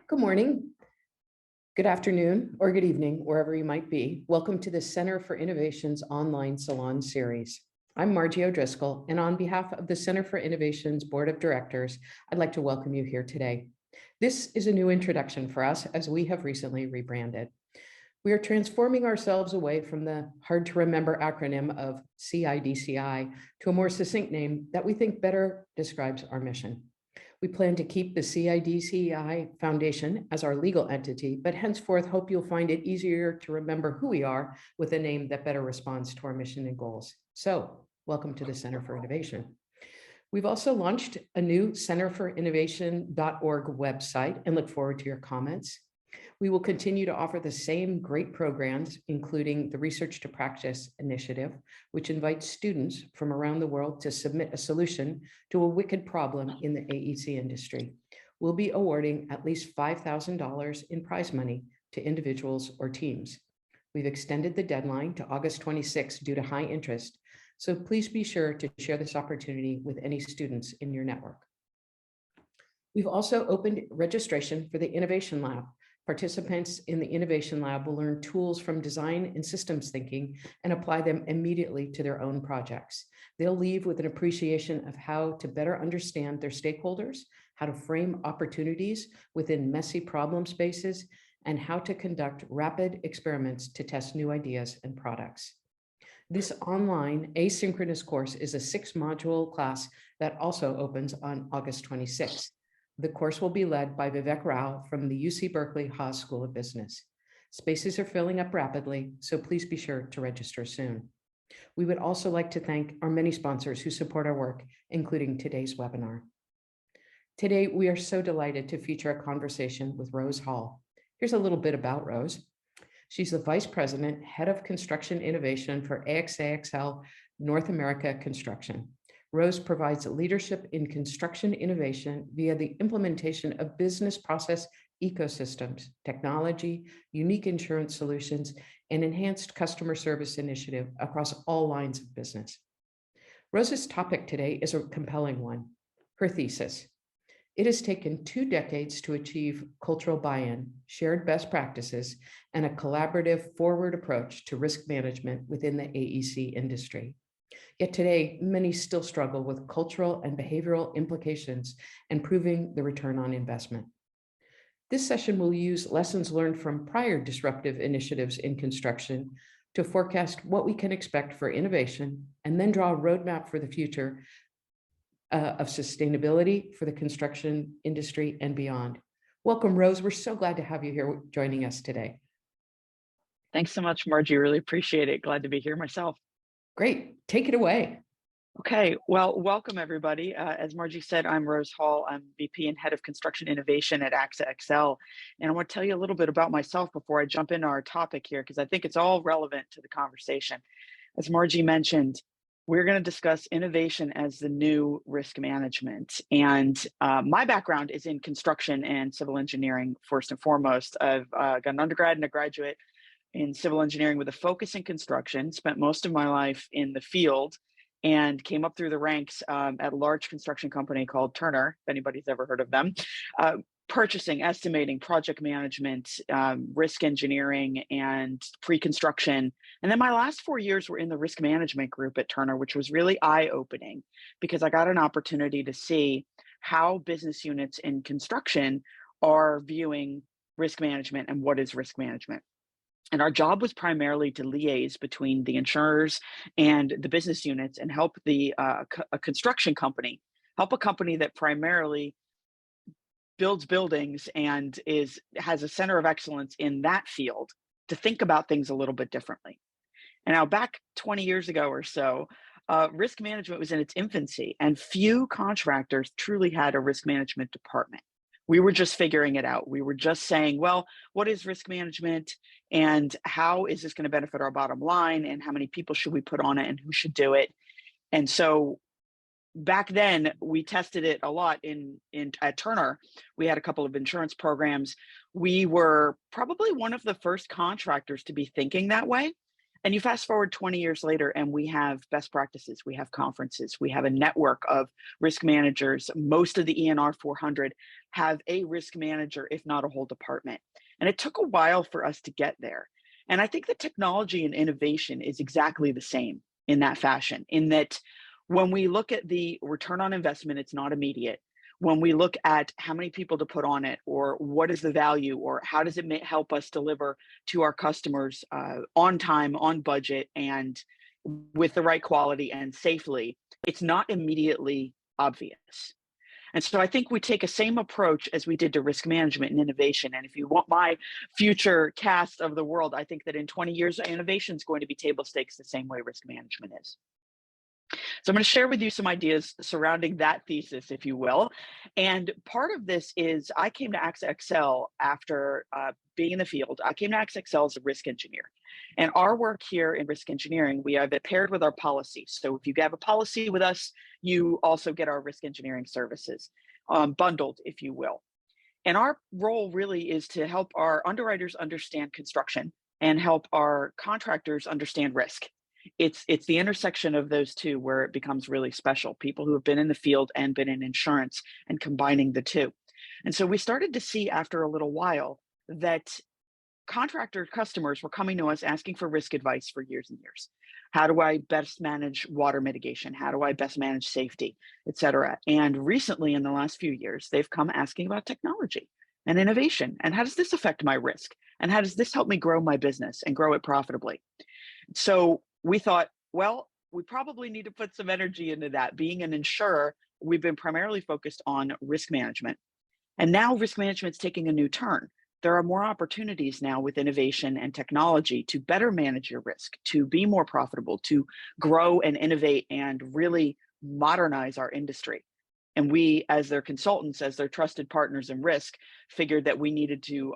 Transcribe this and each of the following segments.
Good morning, good afternoon, or good evening, wherever you might be. Welcome to the Center for Innovation's online salon series. I'm Margie O'Driscoll, and on behalf of the Center for Innovation's Board of Directors, I'd like to welcome you here today. This is a new introduction for us as we have recently rebranded. We are transforming ourselves away from the hard-to-remember acronym of CIDCI to a more succinct name that we think better describes our mission. We plan to keep the CIDCI Foundation as our legal entity, but henceforth hope you'll find it easier to remember who we are with a name that better responds to our mission and goals. So, welcome to the Center for Innovation. We've also launched a new centerforinnovation.org website and look forward to your comments. We will continue to offer the same great programs, including the Research to Practice initiative, which invites students from around the world to submit a solution to a wicked problem in the AEC industry. We'll be awarding at least $5,000 in prize money to individuals or teams. We've extended the deadline to August 26 due to high interest, so please be sure to share this opportunity with any students in your network. We've also opened registration for the Innovation Lab. Participants in the Innovation Lab will learn tools from design and systems thinking and apply them immediately to their own projects. They'll leave with an appreciation of how to better understand their stakeholders, how to frame opportunities within messy problem spaces, and how to conduct rapid experiments to test new ideas and products. This online asynchronous course is a 6-module class that also opens on August 26th. The course will be led by Vivek Rao from the UC Berkeley Haas School of Business. Spaces are filling up rapidly, so please be sure to register soon. We would also like to thank our many sponsors who support our work, including today's webinar. Today, we are so delighted to feature a conversation with Rose Hall. Here's a little bit about Rose. She's the Vice President, Head of Construction Innovation for AXA XL North America Construction. Rose provides leadership in construction innovation via the implementation of business process ecosystems, technology, unique insurance solutions, and enhanced customer service initiative across all lines of business. Rose's topic today is a compelling one, her thesis. It has taken 2 decades to achieve cultural buy-in, shared best practices, and a collaborative forward approach to risk management within the AEC industry. Yet today, many still struggle with cultural and behavioral implications and proving the return on investment. This session will use lessons learned from prior disruptive initiatives in construction to forecast what we can expect for innovation and then draw a roadmap for the future of sustainability for the construction industry and beyond. Welcome, Rose. We're so glad to have you here joining us today. Thanks so much, Margie. Really appreciate it. Glad to be here myself. Great. Take it away. Okay, well, welcome everybody. As Margie said, I'm Rose Hall. I'm VP and Head of Construction Innovation at AXA XL. And I want to tell you a little bit about myself before I jump into our topic here, because I think it's all relevant to the conversation. As Margie mentioned, we're going to discuss innovation as the new risk management. And my background is in construction and civil engineering, first and foremost. I've got an undergrad and a graduate in civil engineering with a focus in construction, spent most of my life in the field, and came up through the ranks at a large construction company called Turner, if anybody's ever heard of them, purchasing, estimating, project management, risk engineering, and pre-construction. And then my last 4 years were in the risk management group at Turner, which was really eye-opening because I got an opportunity to see how business units in construction are viewing risk management and what is risk management. And our job was primarily to liaise between the insurers and the business units and help a construction company, help a company that primarily builds buildings and has a center of excellence in that field to think about things a little bit differently. And now back 20 years ago or so, risk management was in its infancy and few contractors truly had a risk management department. We were just figuring it out. We were just saying, well, what is risk management and how is this going to benefit our bottom line and how many people should we put on it and who should do it? And so back then we tested it a lot at Turner. We had a couple of insurance programs. We were probably one of the first contractors to be thinking that way. And you fast forward 20 years later, and we have best practices, we have conferences, we have a network of risk managers. Most of the ENR 400 have a risk manager, if not a whole department. And it took a while for us to get there. And I think that technology and innovation is exactly the same in that fashion, in that when we look at the return on investment, it's not immediate. When we look at how many people to put on it, or what is the value, or how does it help us deliver to our customers on time, on budget, and with the right quality and safely, it's not immediately obvious. And so I think we take a same approach as we did to risk management and innovation. And if you want my future cast of the world, I think that in 20 years, innovation is going to be table stakes the same way risk management is. So I'm going to share with you some ideas surrounding that thesis, if you will. And part of this is I came to AXA XL after being in the field. I came to AXA XL as a risk engineer. And our work here in risk engineering, we have it paired with our policy. So if you have a policy with us, you also get our risk engineering services, bundled, if you will. And our role really is to help our underwriters understand construction and help our contractors understand risk. It's the intersection of those two where it becomes really special. People who have been in the field and been in insurance and combining the two. And so we started to see after a little while that contractor customers were coming to us asking for risk advice for years and years. How do I best manage water mitigation? How do I best manage safety, et cetera? And recently, in the last few years, they've come asking about technology and innovation. And how does this affect my risk? And how does this help me grow my business and grow it profitably? So we thought, well, we probably need to put some energy into that. Being an insurer, we've been primarily focused on risk management. And now risk management's taking a new turn. There are more opportunities now with innovation and technology to better manage your risk, to be more profitable, to grow and innovate and really modernize our industry. And we, as their consultants, as their trusted partners in risk, figured that we needed to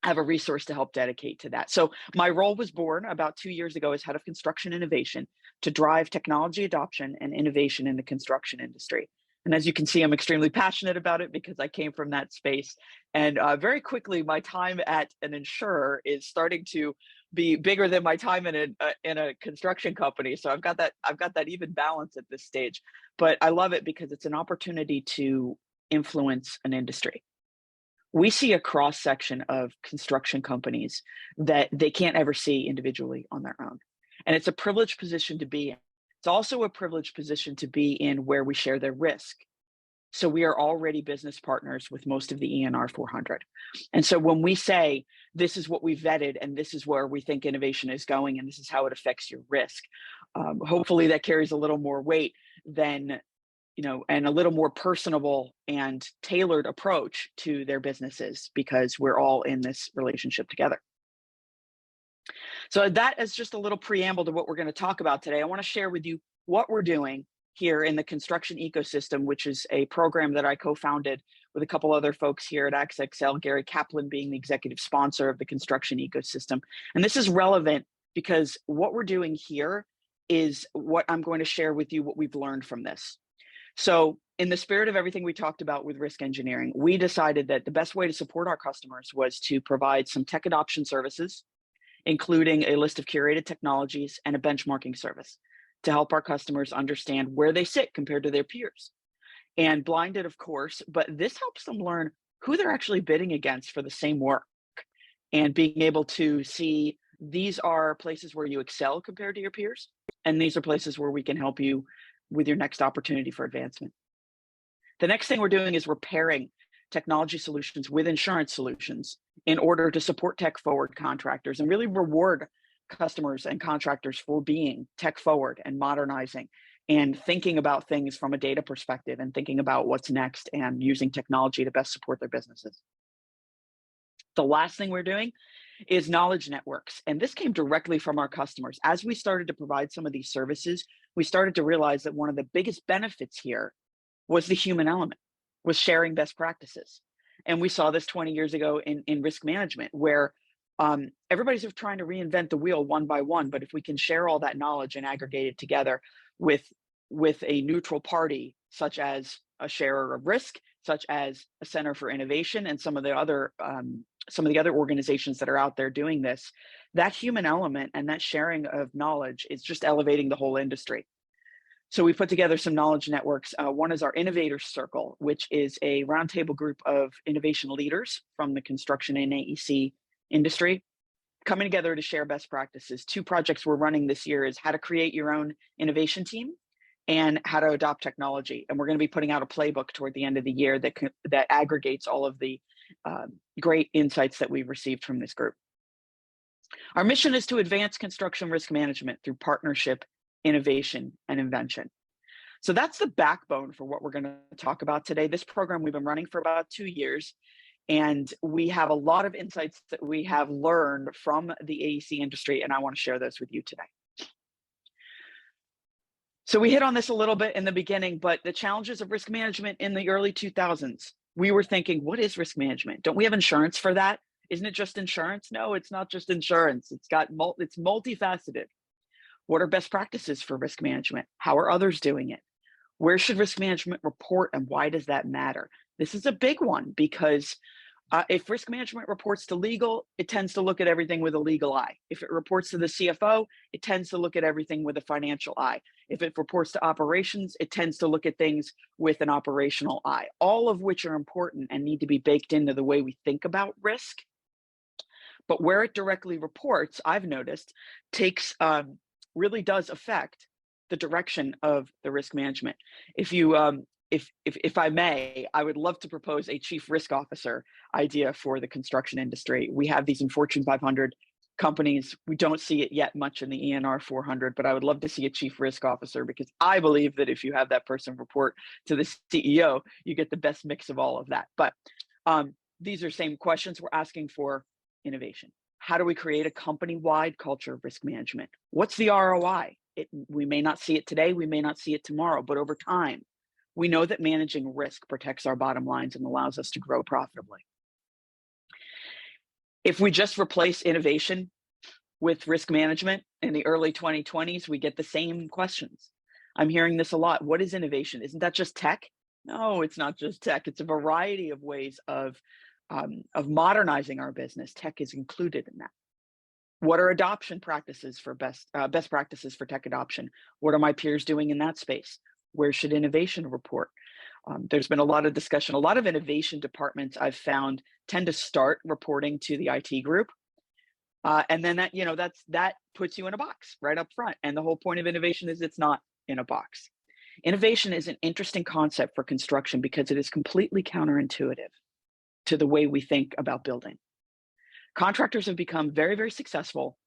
have a resource to help dedicate to that. So my role was born about 2 years ago as head of construction innovation to drive technology adoption and innovation in the construction industry. And as you can see, I'm extremely passionate about it because I came from that space. And very quickly, my time at an insurer is starting to be bigger than my time in a construction company. So I've got that even balance at this stage. But I love it because it's an opportunity to influence an industry. We see a cross section of construction companies that they can't ever see individually on their own. And it's a privileged position to be in. It's also a privileged position to be in where we share their risk. So we are already business partners with most of the ENR 400. And so when we say, this is what we vetted and this is where we think innovation is going and this is how it affects your risk, hopefully that carries a little more weight than, and a little more personable and tailored approach to their businesses because we're all in this relationship together. So that is just a little preamble to what we're going to talk about today. I want to share with you what we're doing here in the construction ecosystem, which is a program that I co-founded with a couple other folks here at AXA XL, Gary Kaplan being the executive sponsor of the construction ecosystem. And this is relevant because what we're doing here is what I'm going to share with you, what we've learned from this. So in the spirit of everything we talked about with risk engineering, we decided that the best way to support our customers was to provide some tech adoption services, including a list of curated technologies and a benchmarking service to help our customers understand where they sit compared to their peers. And blinded, of course, but this helps them learn who they're actually bidding against for the same work and being able to see these are places where you excel compared to your peers, and these are places where we can help you with your next opportunity for advancement. The next thing we're doing is we're pairing technology solutions with insurance solutions in order to support tech forward contractors and really reward customers and contractors for being tech forward and modernizing and thinking about things from a data perspective and thinking about what's next and using technology to best support their businesses. The last thing we're doing is knowledge networks. And this came directly from our customers. As we started to provide some of these services, we started to realize that one of the biggest benefits here was the human element, was sharing best practices. And we saw this 20 years ago in risk management, where everybody's trying to reinvent the wheel one by one. But if we can share all that knowledge and aggregate it together with a neutral party, such as a sharer of risk, such as a Center for Innovation and some of the other organizations that are out there doing this, That human element and that sharing of knowledge is just elevating the whole industry. So we put together some knowledge networks. One is our Innovators Circle, which is a roundtable group of innovation leaders from the construction and AEC industry coming together to share best practices. Two projects we're running this year is how to create your own innovation team and how to adopt technology. And we're going to be putting out a playbook toward the end of the year that aggregates all of the great insights that we've received from this group. Our mission is to advance construction risk management through partnership, innovation, and invention. So that's the backbone for what we're going to talk about today. This program we've been running for about 2 years, and we have a lot of insights that we have learned from the AEC industry, and I want to share those with you today. So we hit on this a little bit in the beginning, but the challenges of risk management in the early 2000s, we were thinking, what is risk management? Don't we have insurance for that? Isn't it just insurance? No, it's not just insurance. It's multifaceted. What are best practices for risk management? How are others doing it? Where should risk management report and why does that matter? This is a big one because if risk management reports to legal, it tends to look at everything with a legal eye. If it reports to the CFO, it tends to look at everything with a financial eye. If it reports to operations, it tends to look at things with an operational eye, all of which are important and need to be baked into the way we think about risk. But where it directly reports, I've noticed, really does affect the direction of the risk management. If I may, I would love to propose a chief risk officer idea for the construction industry. We have these in Fortune 500 companies. We don't see it yet much in the ENR 400, but I would love to see a chief risk officer because I believe that if you have that person report to the CEO, you get the best mix of all of that. But these are same questions we're asking for innovation. How do we create a company-wide culture of risk management? What's the ROI? We may not see it today, we may not see it tomorrow, but over time, we know that managing risk protects our bottom lines and allows us to grow profitably. If we just replace innovation with risk management in the early 2020s, we get the same questions. I'm hearing this a lot. What is innovation? Isn't that just tech? No, it's not just tech. It's a variety of ways of modernizing our business. Tech is included in that. What are adoption practices for best practices for tech adoption? What are my peers doing in that space? Where should innovation report? There's been a lot of discussion. A lot of innovation departments I've found tend to start reporting to the IT group. And then that puts you in a box right up front. And the whole point of innovation is it's not in a box. Innovation is an interesting concept for construction because it is completely counterintuitive to the way we think about building. Contractors have become very, very successful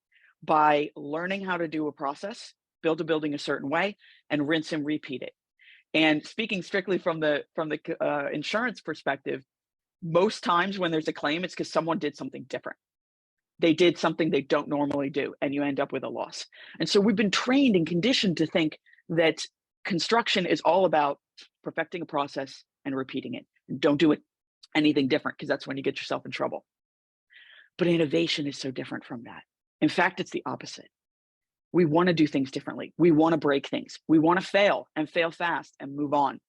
by learning how to do a process, build a building a certain way, and rinse and repeat it. And speaking strictly from the insurance perspective, most times when there's a claim, it's because someone did something different. They did something they don't normally do, and you end up with a loss. And so we've been trained and conditioned to think that construction is all about perfecting a process and repeating it. And don't do it anything different because that's when you get yourself in trouble. But innovation is so different from that. In fact, it's the opposite. We want to do things differently. We want to break things. We want to fail and fail fast and move on.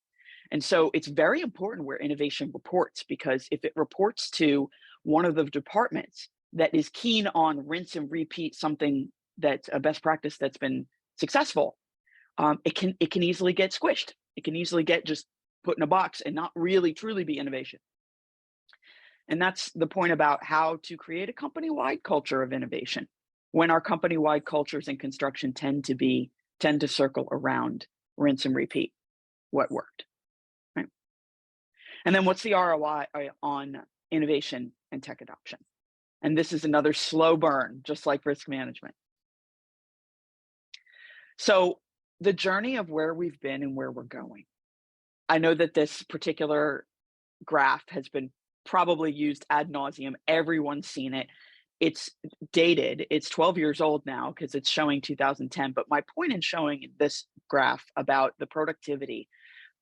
And so it's very important where innovation reports, because if it reports to one of the departments that is keen on rinse and repeat something that's a best practice that's been successful, it can easily get squished. It can easily get just put in a box and not really truly be innovation. And that's the point about how to create a company-wide culture of innovation, when our company-wide cultures in construction tend to circle around rinse and repeat what worked, right? And then what's the ROI on innovation and tech adoption? And this is another slow burn, just like risk management. So the journey of where we've been and where we're going. I know that this particular graph has been probably used ad nauseum. Everyone's seen it. It's dated. It's 12 years old now because it's showing 2010. But my point in showing this graph about the productivity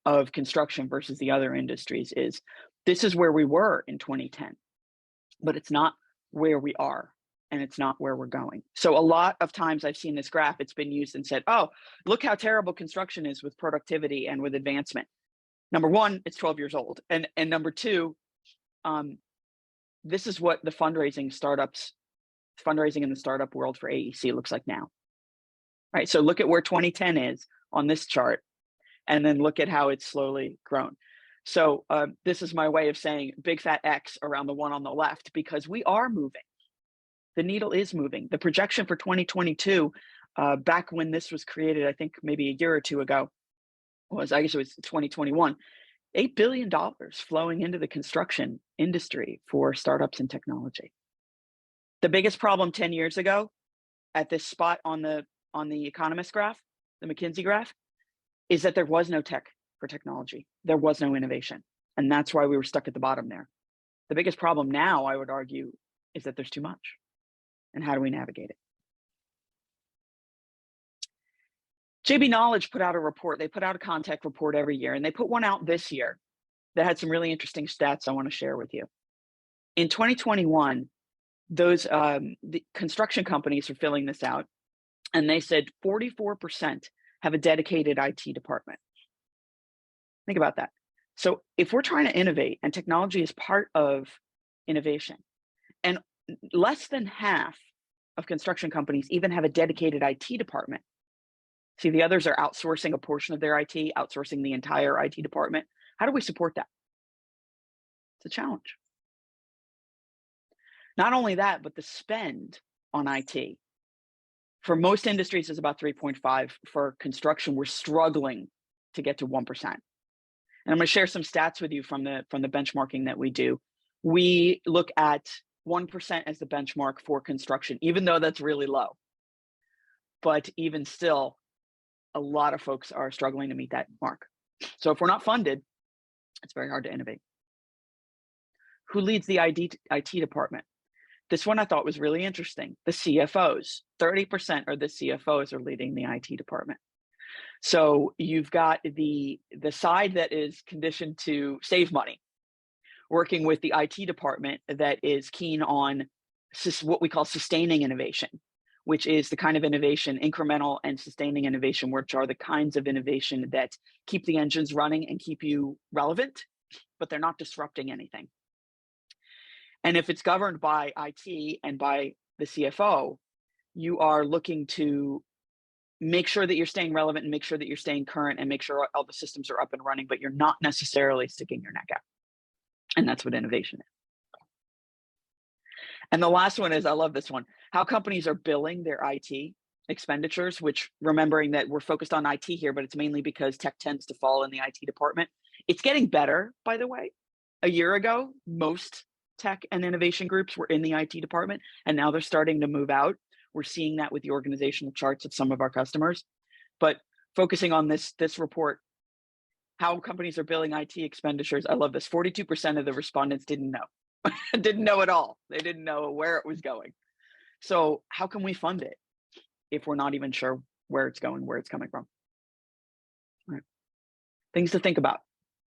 of construction versus the other industries is this is where we were in 2010, but it's not where we are and it's not where we're going. So a lot of times I've seen this graph, it's been used and said, oh, look how terrible construction is with productivity and with advancement. Number one, it's 12 years old. And number two, this is what the fundraising startups fundraising in the startup world for AEC looks like now. Right, so look at where 2010 is on this chart, and then look at how it's slowly grown. So this is my way of saying big fat X around the one on the left, because we are moving. The needle is moving. The projection for 2022, back when this was created, I think maybe a year or two ago, I guess it was 2021, $8 billion flowing into the construction industry for startups and technology. The biggest problem 10 years ago at this spot on the economist graph, the McKinsey graph, is that there was no tech for technology. There was no innovation. And that's why we were stuck at the bottom there. The biggest problem now, I would argue, is that there's too much. And how do we navigate it? JB Knowledge put out a report. They put out a contact report every year, and they put one out this year that had some really interesting stats I want to share with you. In 2021, the construction companies are filling this out, and they said 44% have a dedicated IT department. Think about that. So if we're trying to innovate, and technology is part of innovation, and less than half of construction companies even have a dedicated IT department. See, the others are outsourcing a portion of their IT, outsourcing the entire IT department. How do we support that? It's a challenge. Not only that, but the spend on IT for most industries is about 3.5. For construction, we're struggling to get to 1%. And I'm going to share some stats with you from the benchmarking that we do. We look at 1% as the benchmark for construction, even though that's really low. But even still, a lot of folks are struggling to meet that mark. So if we're not funded, it's very hard to innovate. Who leads the IT department? This one I thought was really interesting. The CFOs, 30% of the CFOs are leading the IT department. So you've got the side that is conditioned to save money, working with the IT department that is keen on what we call sustaining innovation, which is the kind of innovation, incremental and sustaining innovation, which are the kinds of innovation that keep the engines running and keep you relevant, but they're not disrupting anything. And if it's governed by IT and by the CFO, you are looking to make sure that you're staying relevant and make sure that you're staying current and make sure all the systems are up and running, but you're not necessarily sticking your neck out. And that's what innovation is. And the last one is, I love this one, how companies are billing their IT expenditures, which, remembering that we're focused on IT here, but it's mainly because tech tends to fall in the IT department. It's getting better, by the way. A year ago, most tech and innovation groups were in the IT department, and now they're starting to move out. We're seeing that with the organizational charts of some of our customers. But focusing on this report, how companies are billing IT expenditures, I love this. 42% of the respondents didn't know. Didn't know at all. They didn't know where it was going. So how can we fund it if we're not even sure where it's going, where it's coming from? All right. Things to think about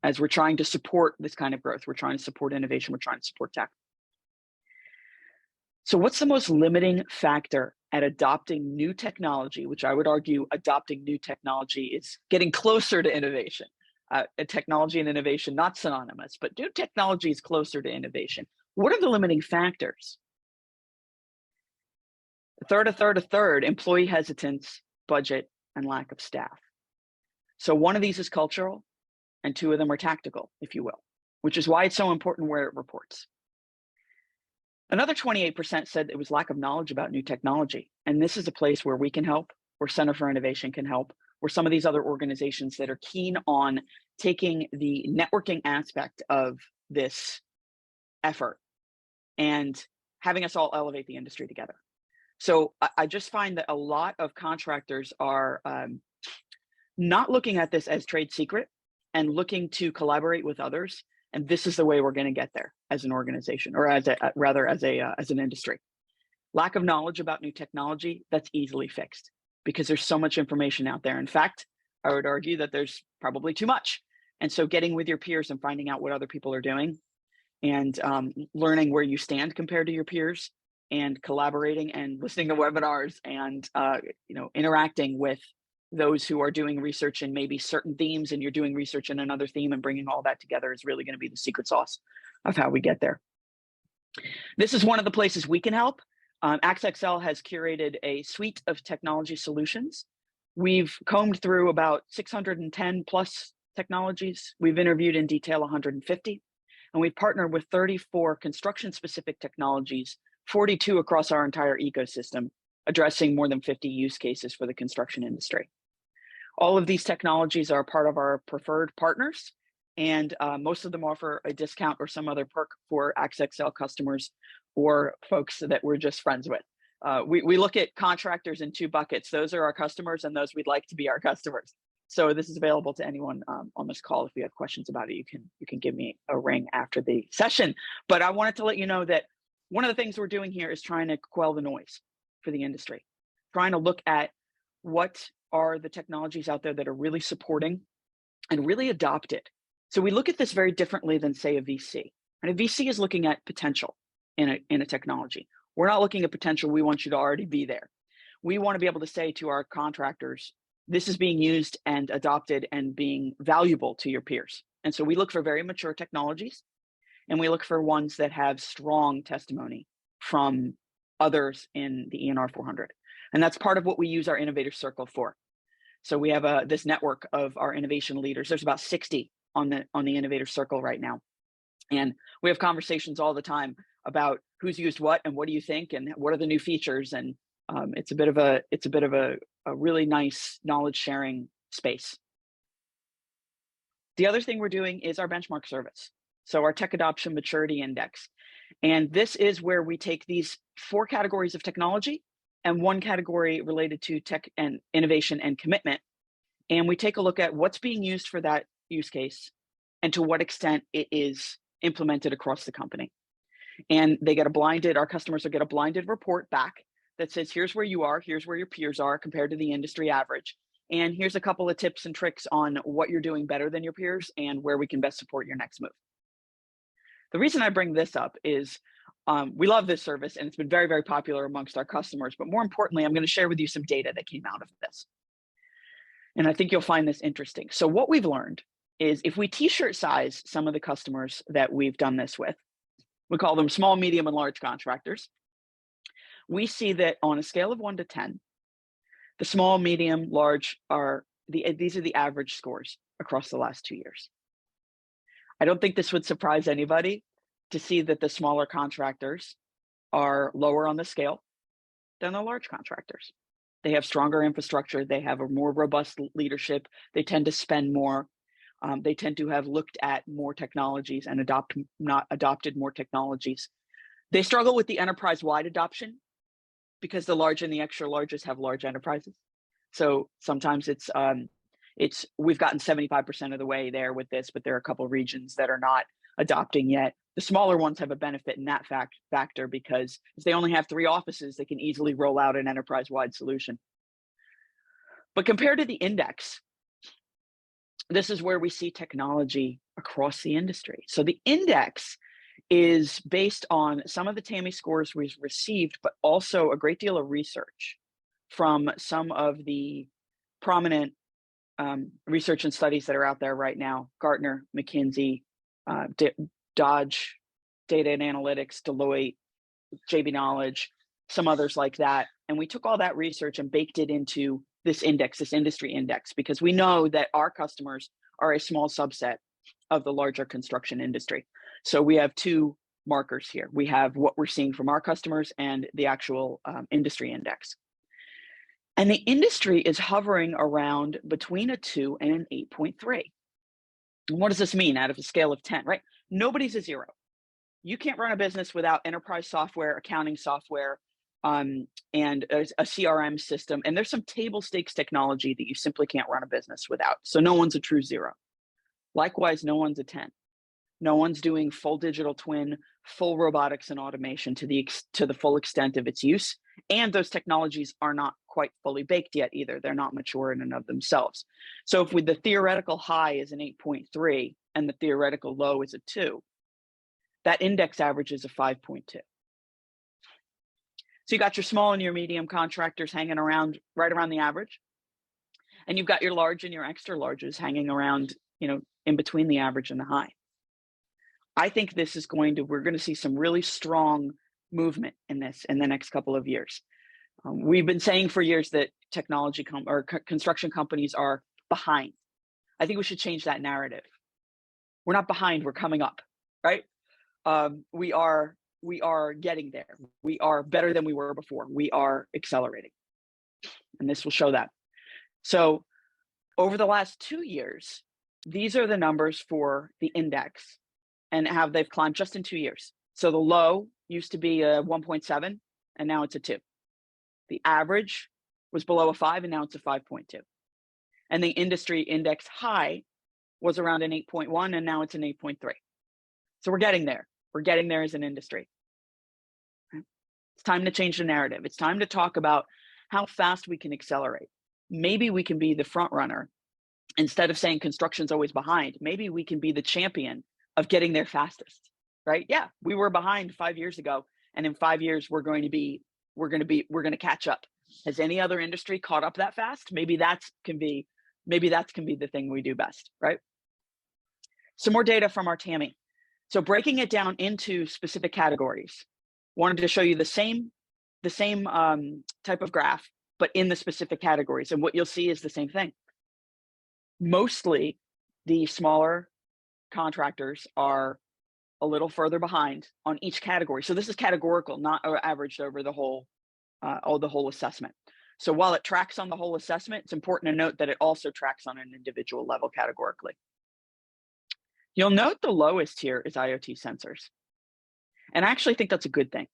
as we're trying to support this kind of growth. We're trying to support innovation. We're trying to support tech. So what's the most limiting factor at adopting new technology, which I would argue adopting new technology is getting closer to innovation. Technology and innovation, not synonymous, but new technology is closer to innovation. What are the limiting factors? A third, employee hesitance, budget, and lack of staff. So one of these is cultural, and two of them are tactical, if you will, which is why it's so important where it reports. Another 28% said it was lack of knowledge about new technology. And this is a place where we can help, where Center for Innovation can help, where some of these other organizations that are keen on taking the networking aspect of this effort and having us all elevate the industry together. So I just find that a lot of contractors are not looking at this as trade secret and looking to collaborate with others. And this is the way we're going to get there as an organization, or as an industry. Lack of knowledge about new technology, that's easily fixed because there's so much information out there. In fact, I would argue that there's probably too much. And so getting with your peers and finding out what other people are doing and learning where you stand compared to your peers and collaborating and listening to webinars and interacting with those who are doing research in maybe certain themes and you're doing research in another theme, and bringing all that together is really going to be the secret sauce of how we get there. This is one of the places we can help. AXA XL has curated a suite of technology solutions. We've combed through about 610 plus technologies. We've interviewed in detail 150, and we've partnered with 34 construction-specific technologies, 42 across our entire ecosystem, addressing more than 50 use cases for the construction industry. All of these technologies are part of our preferred partners, and most of them offer a discount or some other perk for AXA XL customers or folks that we're just friends with. We look at contractors in two buckets. Those are our customers and those we'd like to be our customers. So this is available to anyone on this call. If you have questions about it, you can give me a ring after the session. But I wanted to let you know that one of the things we're doing here is trying to quell the noise for the industry, trying to look at what are the technologies out there that are really supporting and really adopted. So we look at this very differently than, say, a VC. And a VC is looking at potential in a technology. We're not looking at potential. We want you to already be there. We want to be able to say to our contractors, this is being used and adopted and being valuable to your peers. And so we look for very mature technologies, and we look for ones that have strong testimony from others in the ENR 400. And that's part of what we use our innovator circle for. So we have this network of our innovation leaders. There's about 60 on the innovator circle right now. And we have conversations all the time about who's used what and what do you think and what are the new features. And it's a bit of a really nice knowledge sharing space. The other thing we're doing is our benchmark service. So our Tech Adoption Maturity Index. And this is where we take these 4 categories of technology and 1 category related to tech and innovation and commitment. And we take a look at what's being used for that use case and to what extent it is implemented across the company. And they get our customers will get a blinded report back that says, here's where you are, here's where your peers are compared to the industry average. And here's a couple of tips and tricks on what you're doing better than your peers and where we can best support your next move. The reason I bring this up is we love this service and it's been very, very popular amongst our customers. But more importantly, I'm going to share with you some data that came out of this. And I think you'll find this interesting. So what we've learned is if we t-shirt size some of the customers that we've done this with, we call them small, medium, and large contractors. We see that on a scale of 1 to 10, the small, medium, large these are the average scores across the last 2 years. I don't think this would surprise anybody to see that the smaller contractors are lower on the scale than the large contractors. They have stronger infrastructure. They have a more robust leadership. They tend to spend more. They tend to have looked at more technologies and not adopted more technologies. They struggle with the enterprise-wide adoption because the large and the extra largest have large enterprises. So sometimes we've gotten 75% of the way there with this, but there are a couple of regions that are not adopting yet. The smaller ones have a benefit in that factor because if they only have 3 offices, they can easily roll out an enterprise-wide solution. But compared to the index, this is where we see technology across the industry. So the index is based on some of the TAMI scores we've received, but also a great deal of research from some of the prominent research and studies that are out there right now: Gartner, McKinsey, Dodge, Data and Analytics, Deloitte, JB Knowledge, some others like that. And we took all that research and baked it into this index, this industry index, because we know that our customers are a small subset of the larger construction industry. So we have 2 markers here. We have what we're seeing from our customers and the actual industry index. And the industry is hovering around between a 2 and an 8.3. And what does this mean out of a scale of 10, right? Nobody's a 0. You can't run a business without enterprise software, accounting software, and a CRM system. And there's some table stakes technology that you simply can't run a business without. So no one's a true 0. Likewise, no one's a 10. No one's doing full digital twin, full robotics and automation to the full extent of its use. And those technologies are not quite fully baked yet either. They're not mature in and of themselves. So if the theoretical high is an 8.3 and the theoretical low is a 2, that index average is a 5.2. So you got your small and your medium contractors hanging around right around the average. And you've got your large and your extra larges hanging around, in between the average and the high. I think this is we're going to see some really strong movement in this in the next couple of years. We've been saying for years that construction companies are behind. I think we should change that narrative. We're not behind, we're coming up, right? We are getting there. We are better than we were before. We are accelerating. And this will show that. So over the last 2 years, these are the numbers for the index and how they've climbed just in 2 years. So the low used to be a 1.7 and now it's a 2. The average was below a 5 and now it's a 5.2. And the industry index high was around an 8.1 and now it's an 8.3. So we're getting there. We're getting there as an industry. It's time to change the narrative. It's time to talk about how fast we can accelerate. Maybe we can be the front runner. Instead of saying construction's always behind, maybe we can be the champion of getting there fastest, right? Yeah, we were behind 5 years ago, and in 5 years we're going to catch up. Has any other industry caught up that fast? Maybe that can be the thing we do best, right? Some more data from our TAMI. So breaking it down into specific categories, wanted to show you the same type of graph, but in the specific categories. And what you'll see is the same thing. Mostly the smaller contractors are a little further behind on each category. So this is categorical, not averaged over the whole assessment. So while it tracks on the whole assessment, it's important to note that it also tracks on an individual level categorically. You'll note the lowest here is IoT sensors. And I actually think that's a good thing,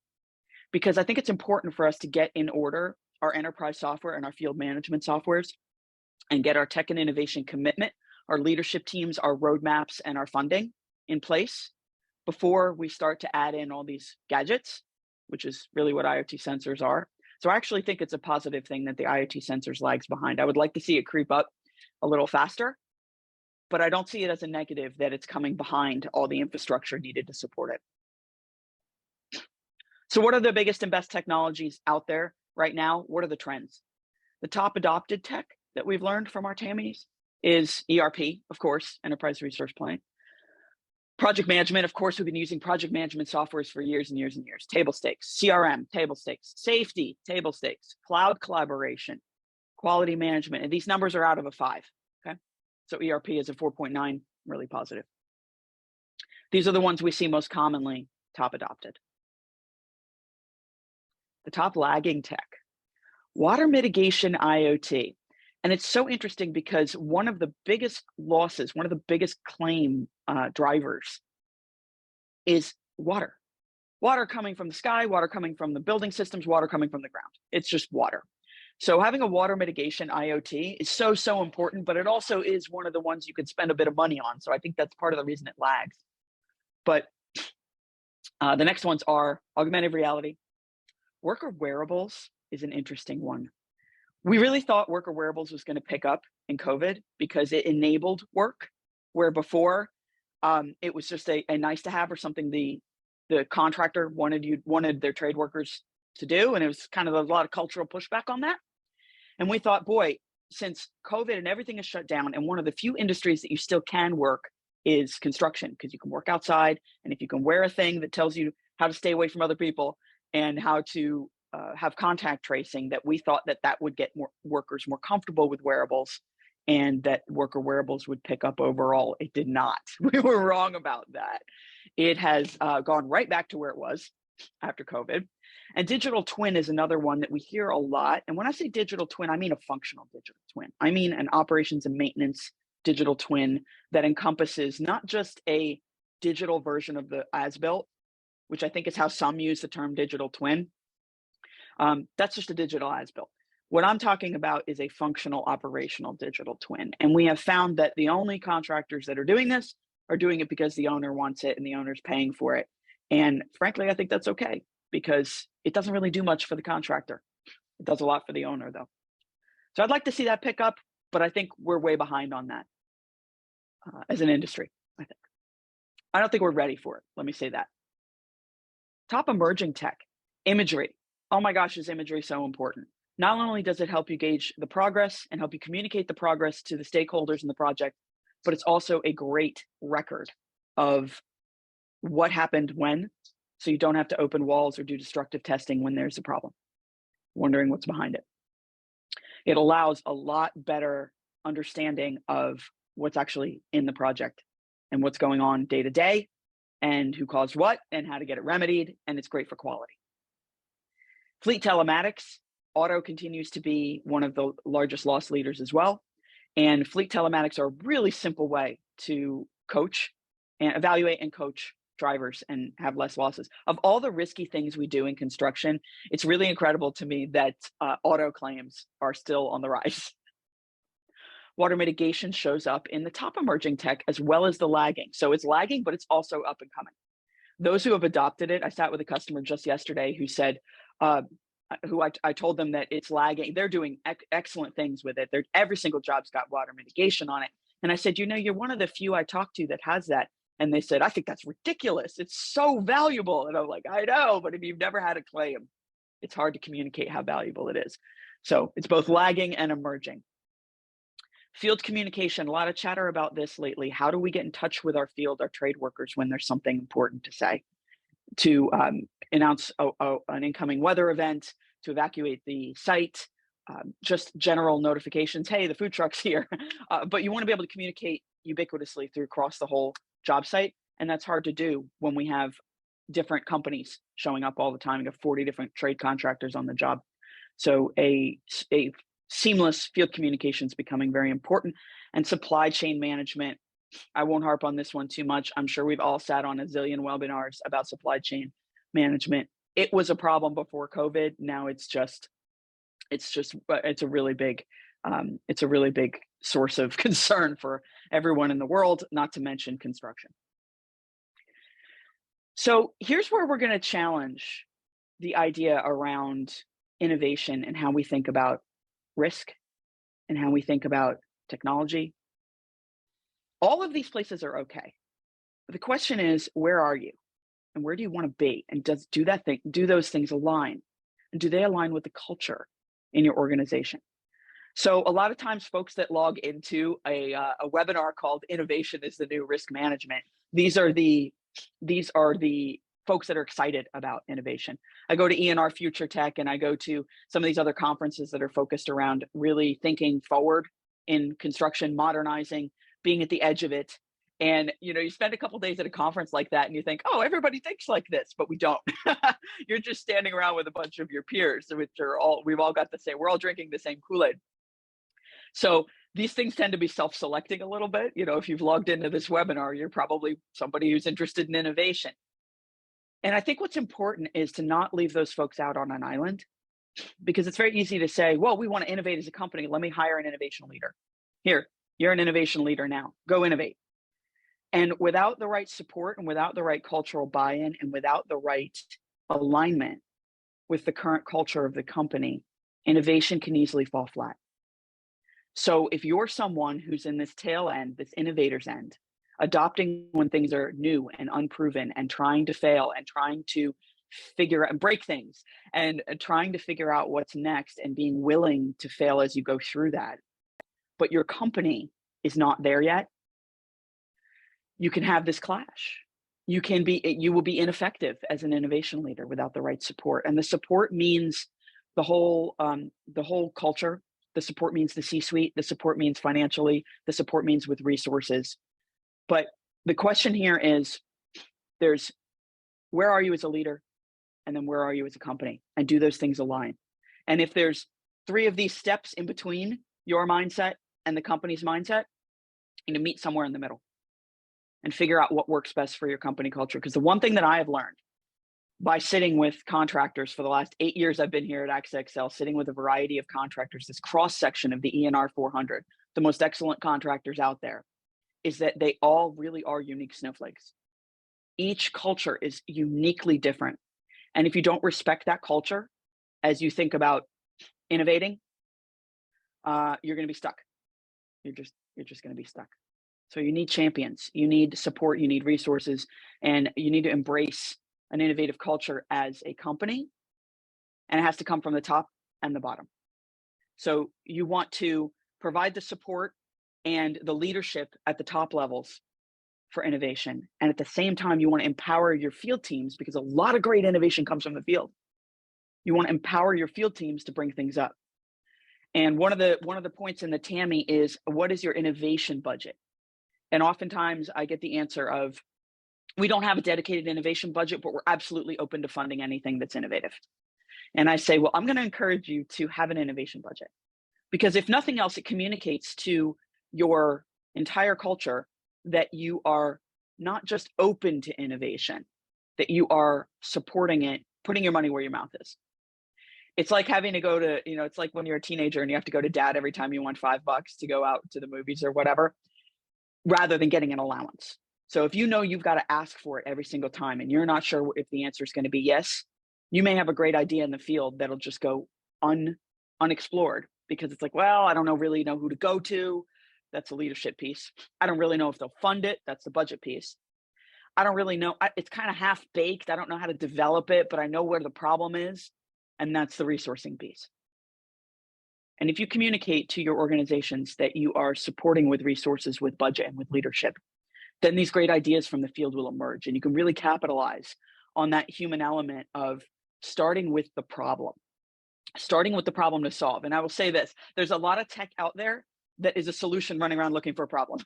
because I think it's important for us to get in order our enterprise software and our field management softwares and get our tech and innovation commitment, our leadership teams, our roadmaps, and our funding in place before we start to add in all these gadgets, which is really what IoT sensors are. So I actually think it's a positive thing that the IoT sensors lags behind. I would like to see it creep up a little faster, but I don't see it as a negative that it's coming behind all the infrastructure needed to support it. So what are the biggest and best technologies out there right now? What are the trends? The top adopted tech that we've learned from our TAMIs is ERP, of course, Enterprise Resource Planning. Project management, of course, we've been using project management softwares for years and years and years. Table stakes, CRM, table stakes, safety, table stakes, cloud collaboration, quality management, and these numbers are out of a 5, okay? So ERP is a 4.9, really positive. These are the ones we see most commonly top adopted. The top lagging tech, water mitigation IoT. And it's so interesting because one of the biggest losses, one of the biggest claim drivers is water. Water coming from the sky, water coming from the building systems, water coming from the ground. It's just water. So having a water mitigation IoT is so important, but it also is one of the ones you could spend a bit of money on. So I think that's part of the reason it lags. But the next ones are augmented reality. Worker wearables is an interesting one. We really thought worker wearables was going to pick up in COVID because it enabled work, where before it was just a nice to have or something the contractor wanted their trade workers to do, and it was kind of a lot of cultural pushback on that. And we thought, boy, since COVID and everything is shut down, and one of the few industries that you still can work is construction, because you can work outside, and if you can wear a thing that tells you how to stay away from other people and how to have contact tracing, that we thought that would get more workers more comfortable with wearables, and that worker wearables would pick up overall. It did not. We were wrong about that. It has gone right back to where it was after COVID. And digital twin is another one that we hear a lot. And when I say digital twin, I mean a functional digital twin. I mean an operations and maintenance digital twin that encompasses not just a digital version of the as-built, which I think is how some use the term digital twin. That's just a digital as-built. What I'm talking about is a functional operational digital twin. And we have found that the only contractors that are doing this are doing it because the owner wants it and the owner's paying for it. And frankly, I think that's okay, because it doesn't really do much for the contractor. It does a lot for the owner, though. So I'd like to see that pick up, but I think we're way behind on that as an industry, I think. I don't think we're ready for it. Let me say that. Top emerging tech, imagery. Oh my gosh, is imagery so important? Not only does it help you gauge the progress and help you communicate the progress to the stakeholders in the project, but it's also a great record of what happened when so you don't have to open walls or do destructive testing when there's a problem, wondering what's behind it. It allows a lot better understanding of what's actually in the project and what's going on day to day and who caused what and how to get it remedied, and it's great for quality. Fleet telematics, auto continues to be one of the largest loss leaders as well. And fleet telematics are a really simple way to coach and evaluate and coach drivers and have less losses. Of all the risky things we do in construction, it's really incredible to me that auto claims are still on the rise. Water mitigation shows up in the top emerging tech as well as the lagging. So it's lagging, but it's also up and coming. Those who have adopted it, I sat with a customer just yesterday who said, I told them that it's lagging. They're doing excellent things with it. Every single job's got water mitigation on it. And I said, you're one of the few I talked to that has that. And they said, I think that's ridiculous. It's so valuable. And I'm like, I know, but if you've never had a claim, it's hard to communicate how valuable it is. So it's both lagging and emerging. Field communication, a lot of chatter about this lately. How do we get in touch with our field, our trade workers, when there's something important to say? To announce an incoming weather event, to evacuate the site, just general notifications, hey, the food truck's here. But you want to be able to communicate ubiquitously across the whole job site. And that's hard to do when we have different companies showing up all the time. You have 40 different trade contractors on the job. So a seamless field communication is becoming very important. And supply chain management, I won't harp on this one too much. I'm sure we've all sat on a zillion webinars about supply chain management. It was a problem before COVID. Now it's a really big source of concern for everyone in the world, not to mention construction. So here's where we're going to challenge the idea around innovation and how we think about risk and how we think about technology. All of these places are okay. But the question is, where are you? And where do you want to be? And do those things align? And do they align with the culture in your organization? So a lot of times folks that log into a webinar called Innovation is the New Risk Management, these are the folks that are excited about innovation. I go to ENR Future Tech and I go to some of these other conferences that are focused around really thinking forward in construction, modernizing, being at the edge of it. And you spend a couple of days at a conference like that and you think, oh, everybody thinks like this, but we don't. You're just standing around with a bunch of your peers, which we've all got the same, we're all drinking the same Kool-Aid. So these things tend to be self-selecting a little bit. If you've logged into this webinar, you're probably somebody who's interested in innovation. And I think what's important is to not leave those folks out on an island, because it's very easy to say, well, we want to innovate as a company. Let me hire an innovation leader. Here, you're an innovation leader now. Go innovate. And without the right support and without the right cultural buy-in and without the right alignment with the current culture of the company, innovation can easily fall flat. So if you're someone who's in this tail end, this innovator's end, adopting when things are new and unproven and trying to fail and trying to figure out and break things and trying to figure out what's next and being willing to fail as you go through that, but your company is not there yet, you can have this clash. You will be ineffective as an innovation leader without the right support. And the support means the whole culture. The support means the C-suite. The support means financially. The support means with resources. But the question here is, where are you as a leader? And then where are you as a company? And do those things align? And if there's 3 of these steps in between your mindset and the company's mindset, you need to meet somewhere in the middle and figure out what works best for your company culture. Because the one thing that I have learned by sitting with contractors for the last 8 years I've been here at AXA XL, sitting with a variety of contractors, this cross-section of the ENR 400, the most excellent contractors out there, is that they all really are unique snowflakes. Each culture is uniquely different. And if you don't respect that culture as you think about innovating, you're going to be stuck. You're just going to be stuck. So you need champions, you need support, you need resources, and you need to embrace an innovative culture as a company. And it has to come from the top and the bottom. So you want to provide the support and the leadership at the top levels for innovation. And at the same time, you want to empower your field teams, because a lot of great innovation comes from the field. You want to empower your field teams to bring things up. And one of the points in the TAMI is, what is your innovation budget? And oftentimes I get the answer of, we don't have a dedicated innovation budget, but we're absolutely open to funding anything that's innovative. And I say, well, I'm going to encourage you to have an innovation budget, because if nothing else, it communicates to your entire culture that you are not just open to innovation, that you are supporting it, putting your money where your mouth is. It's like having to go to, it's like when you're a teenager and you have to go to dad every time you want $5 to go out to the movies or whatever, rather than getting an allowance. So if you know you've got to ask for it every single time and you're not sure if the answer is going to be yes, you may have a great idea in the field that'll just go unexplored, because it's like, well, I don't really know who to go to. That's a leadership piece. I don't really know if they'll fund it. That's the budget piece. I don't really know. It's kind of half baked. I don't know how to develop it, but I know where the problem is. And that's the resourcing piece. And if you communicate to your organizations that you are supporting with resources, with budget, and with leadership, then these great ideas from the field will emerge. And you can really capitalize on that human element of starting with the problem to solve. And I will say this, there's a lot of tech out there that is a solution running around looking for a problem.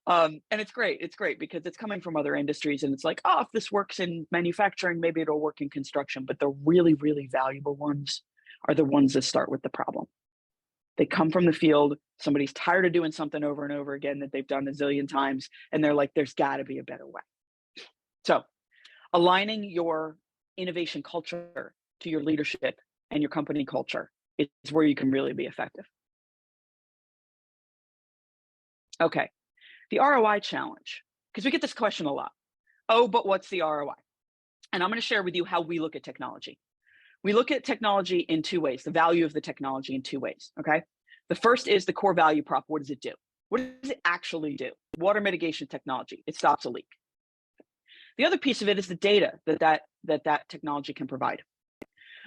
And it's great because it's coming from other industries, and it's like, oh, if this works in manufacturing, maybe it'll work in construction. But the really, really valuable ones are the ones that start with the problem. They come from the field. Somebody's tired of doing something over and over again that they've done a zillion times, and they're like, there's got to be a better way. So aligning your innovation culture to your leadership and your company culture is where you can really be effective. Okay, the ROI challenge, because we get this question a lot. Oh, but what's the ROI? And I'm going to share with you how we look at technology. We look at technology in two ways, the value of the technology in two ways, okay? The first is the core value prop. What does it do? What does it actually do? Water mitigation technology, it stops a leak. The other piece of it is the data that technology can provide.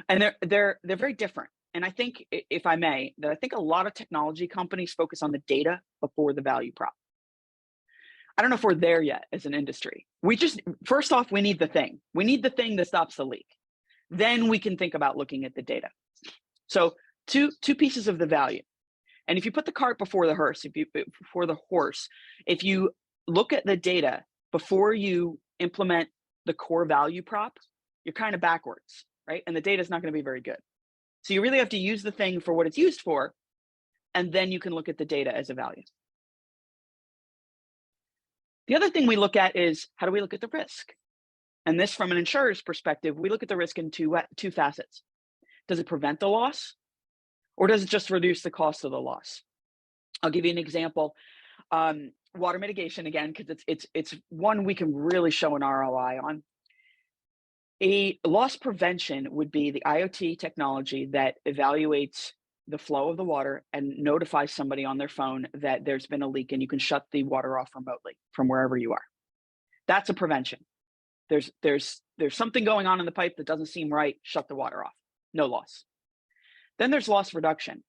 And they're very different. And I think, if I may, that I think a lot of technology companies focus on the data before the value prop. I don't know if we're there yet as an industry. First off, we need the thing. We need the thing that stops the leak. Then we can think about looking at the data. So two pieces of the value. And if you put the cart before the horse, if you look at the data before you implement the core value prop, you're kind of backwards, right? And the data is not going to be very good. So you really have to use the thing for what it's used for, and then you can look at the data as a value. The other thing we look at is, how do we look at the risk? And this, from an insurer's perspective, we look at the risk in two facets. Does it prevent the loss, or does it just reduce the cost of the loss? I'll give you an example. Water mitigation, again, because it's one we can really show an ROI on. A loss prevention would be the IoT technology that evaluates the flow of the water and notifies somebody on their phone that there's been a leak, and you can shut the water off remotely from wherever you are. That's a prevention. There's something going on in the pipe that doesn't seem right, shut the water off, no loss. Then there's loss reduction.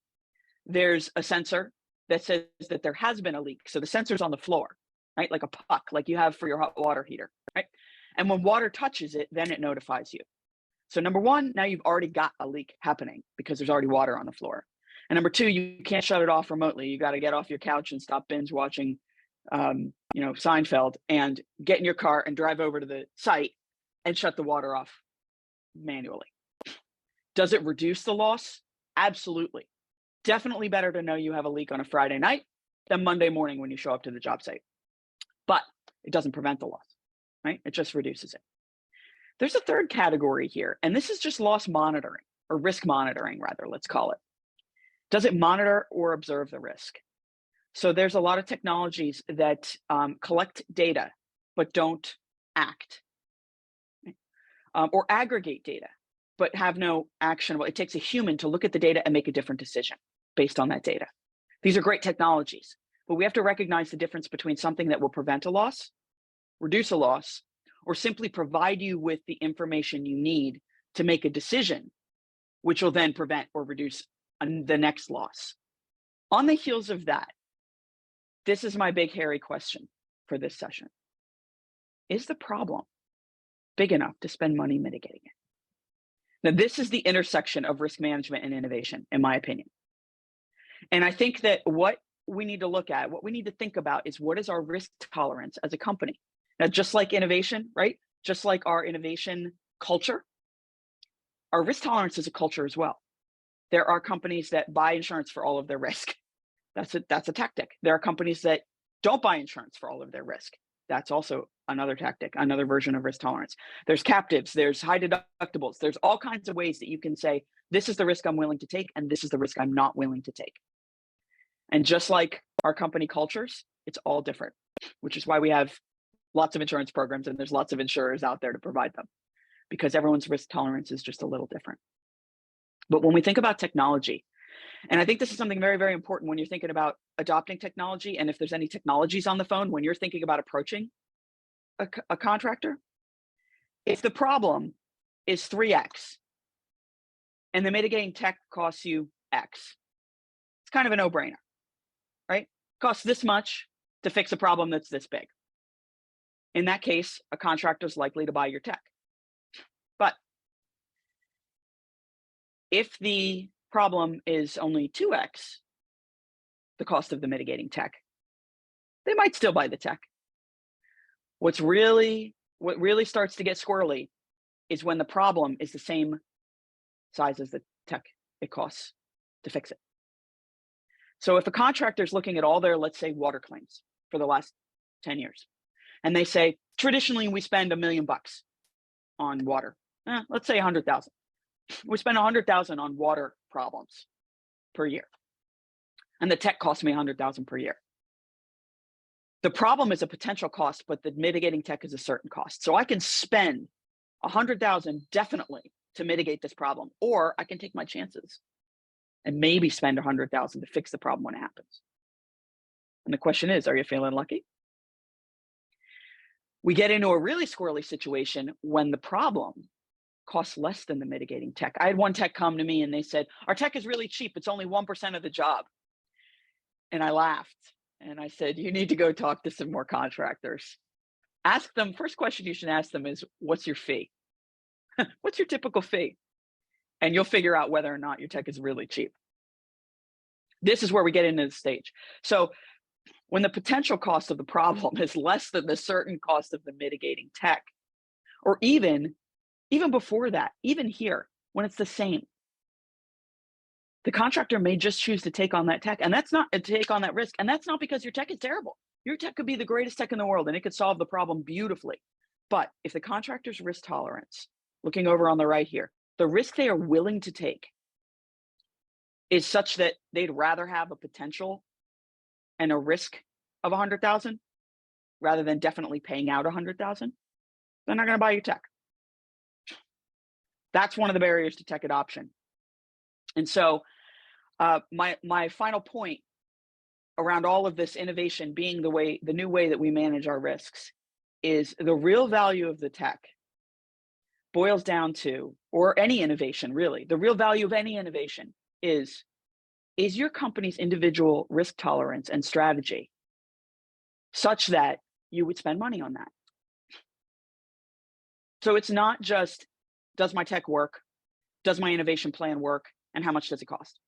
There's a sensor that says that there has been a leak. So the sensor's on the floor, right? Like a puck, like you have for your hot water heater, right? And when water touches it, then it notifies you. So number one, now you've already got a leak happening because there's already water on the floor. And number two, you can't shut it off remotely. You got to get off your couch and stop binge watching, Seinfeld, and get in your car and drive over to the site and shut the water off manually. Does it reduce the loss? Absolutely. Definitely better to know you have a leak on a Friday night than Monday morning when you show up to the job site. But it doesn't prevent the loss, right? It just reduces it. There's a third category here, and this is just loss monitoring, or risk monitoring, rather, let's call it. Does it monitor or observe the risk? So there's a lot of technologies that collect data, but don't act, or aggregate data, but have no actionable. It takes a human to look at the data and make a different decision based on that data. These are great technologies, but we have to recognize the difference between something that will prevent a loss, reduce a loss, or simply provide you with the information you need to make a decision, which will then prevent or reduce the next loss. On the heels of that, this is my big hairy question. for this session. Is the problem big enough to spend money mitigating it? Now, this is the intersection of risk management and innovation, in my opinion. And I think that what we need to look at, what we need to think about is, what is our risk tolerance as a company? Now, just like innovation, right? Just like our innovation culture, our risk tolerance is a culture as well. There are companies that buy insurance for all of their risk. That's a tactic. There are companies that don't buy insurance for all of their risk. That's also another tactic, another version of risk tolerance. There's captives, there's high deductibles. There's all kinds of ways that you can say, this is the risk I'm willing to take, and this is the risk I'm not willing to take. And just like our company cultures, it's all different, which is why we have lots of insurance programs and there's lots of insurers out there to provide them, because everyone's risk tolerance is just a little different. But when we think about technology, and I think this is something very, very important when you're thinking about adopting technology, and if there's any technologies on the phone, when you're thinking about approaching a contractor, if the problem is 3x and the mitigating tech costs you X, it's kind of a no-brainer, right? It costs this much to fix a problem that's this big. In that case, a contractor is likely to buy your tech. But if the problem is only 2x the cost of the mitigating tech, they might still buy the tech. What really starts to get squirrely is when the problem is the same size as the tech it costs to fix it. So if a contractor is looking at all their, let's say, water claims for the last 10 years, and they say, traditionally we spend $1 million on water. Let's say 100,000. We spend 100,000 on water problems per year, and the tech costs me 100,000 per year. The problem is a potential cost, but the mitigating tech is a certain cost. So I can spend 100,000 definitely to mitigate this problem, or I can take my chances and maybe spend 100,000 to fix the problem when it happens. And the question is, are you feeling lucky? We get into a really squirrely situation when the problem costs less than the mitigating tech. I had one tech come to me and they said, our tech is really cheap. It's only 1% of the job. And I laughed and I said, you need to go talk to some more contractors. Ask them, first question you should ask them is, what's your fee? What's your typical fee? And you'll figure out whether or not your tech is really cheap. This is where we get into the stage. So when the potential cost of the problem is less than the certain cost of the mitigating tech, or even before that, even here, when it's the same, the contractor may just choose to take on that tech, and that's not take on that risk. And that's not because your tech is terrible. Your tech could be the greatest tech in the world and it could solve the problem beautifully. But if the contractor's risk tolerance, looking over on the right here, the risk they are willing to take is such that they'd rather have a potential and a risk of 100,000 rather than definitely paying out 100,000, they're not going to buy your tech. That's one of the barriers to tech adoption. And so my final point around all of this innovation being the new way that we manage our risks is the real value of the tech boils down to, or any innovation really, the real value of any innovation is your company's individual risk tolerance and strategy such that you would spend money on that. So it's not just, does my tech work? Does my innovation plan work? And how much does it cost?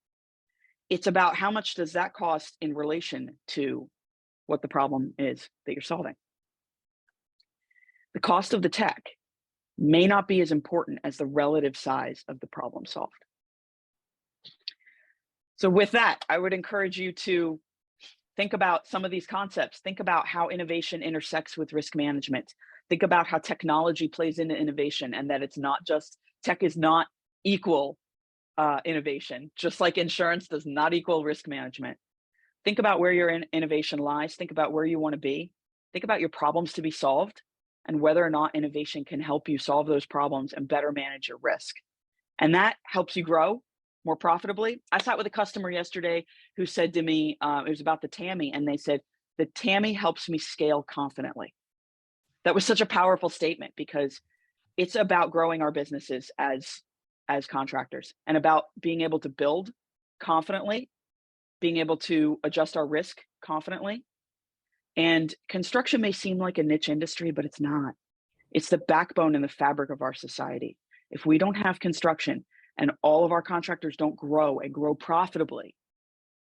It's about how much does that cost in relation to what the problem is that you're solving. The cost of the tech may not be as important as the relative size of the problem solved. So with that, I would encourage you to think about some of these concepts. Think about how innovation intersects with risk management. Think about how technology plays into innovation, and that it's not just, tech is not equal innovation, just like insurance does not equal risk management. Think about where your innovation lies. Think about where you want to be. Think about your problems to be solved and whether or not innovation can help you solve those problems and better manage your risk. And that helps you grow more profitably. I sat with a customer yesterday who said to me, it was about the TAMI, and they said, the TAMI helps me scale confidently. That was such a powerful statement because it's about growing our businesses as contractors and about being able to build confidently, being able to adjust our risk confidently, And construction may seem like a niche industry, but it's not. It's the backbone and the fabric of our society. If we don't have construction and all of our contractors don't grow and grow profitably,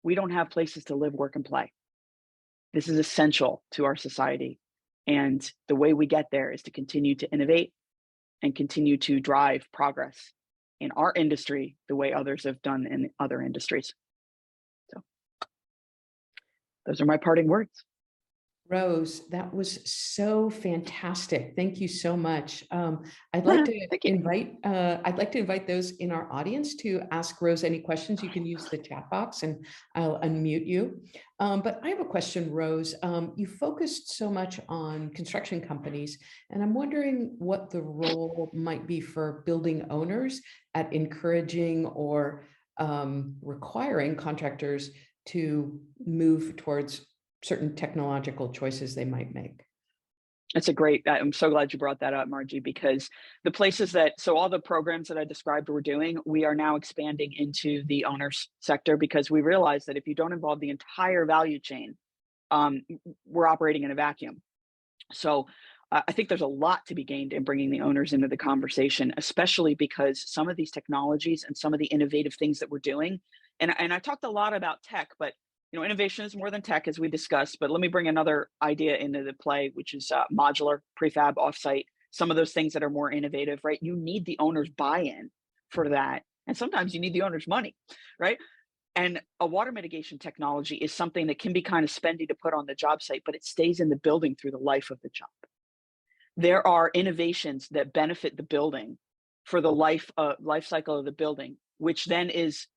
we don't have places to live, work, and play. This is essential to our society. And the way we get there is to continue to innovate and continue to drive progress in our industry the way others have done in other industries. So those are my parting words. Rose, that was so fantastic. Thank you so much. I'd like to Thank you. invite those in our audience to ask Rose any questions. You can use the chat box and I'll unmute you. But I have a question, Rose. You focused so much on construction companies, and I'm wondering what the role might be for building owners at encouraging or requiring contractors to move towards certain technological choices they might make. It's a great, I'm so glad you brought that up, Margie, because the places that, so all the programs that I described we're doing, we are now expanding into the owners sector because we realize that if you don't involve the entire value chain, we're operating in a vacuum. So I think there's a lot to be gained in bringing the owners into the conversation, especially because some of these technologies and some of the innovative things that we're doing, and I talked a lot about tech, but innovation is more than tech, as we discussed, but let me bring another idea into the play, which is modular, prefab, offsite, some of those things that are more innovative, right? You need the owner's buy-in for that. And sometimes you need the owner's money, right? And a water mitigation technology is something that can be kind of spendy to put on the job site, but it stays in the building through the life of the job. There are innovations that benefit the building for the life cycle of the building, which then is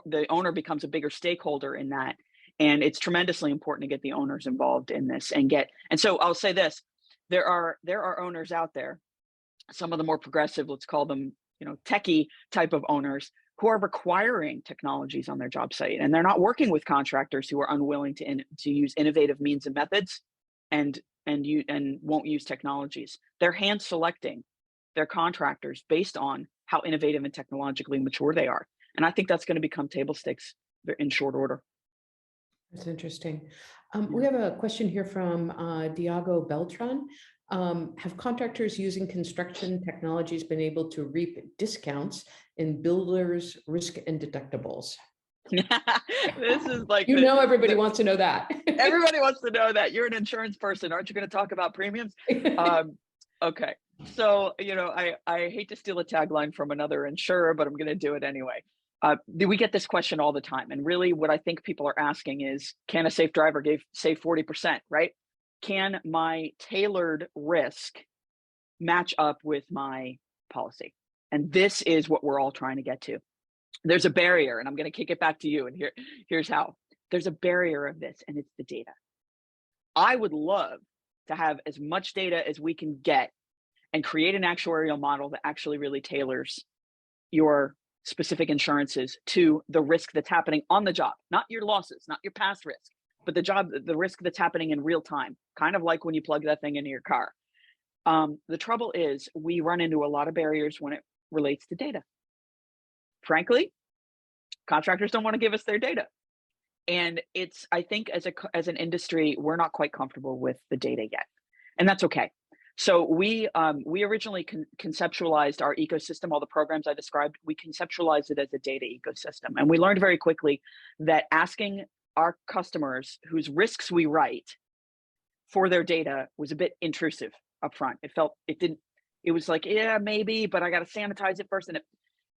the owner becomes a bigger stakeholder in that. And it's tremendously important to get the owners involved in this and so I'll say this, there are owners out there, some of the more progressive, let's call them, techie type of owners who are requiring technologies on their job site. And they're not working with contractors who are unwilling to use innovative means and methods and won't use technologies. They're hand selecting their contractors based on how innovative and technologically mature they are. And I think that's going to become table stakes in short order. That's interesting. We have a question here from Diago Beltran. Have contractors using construction technologies been able to reap discounts in builders' risk and deductibles? This is like, everybody wants to know that. Everybody wants to know that. You're an insurance person. Aren't you going to talk about premiums? Okay. So, I hate to steal a tagline from another insurer, but I'm going to do it anyway. We get this question all the time. And really what I think people are asking is, can a safe driver save 40%, right? Can my tailored risk match up with my policy? And this is what we're all trying to get to. There's a barrier, and I'm going to kick it back to you. And here's how. There's a barrier of this, and it's the data. I would love to have as much data as we can get and create an actuarial model that actually really tailors your specific insurances to the risk that's happening on the job, not your losses, not your past risk, but the risk that's happening in real time, kind of like when you plug that thing into your car. The trouble is we run into a lot of barriers when it relates to data. Frankly, contractors don't want to give us their data. And I think as an industry, we're not quite comfortable with the data yet. And that's okay. So we originally conceptualized our ecosystem, all the programs I described, we conceptualized it as a data ecosystem. And we learned very quickly that asking our customers whose risks we write for their data was a bit intrusive upfront. It was like, yeah, maybe, but I got to sanitize it first.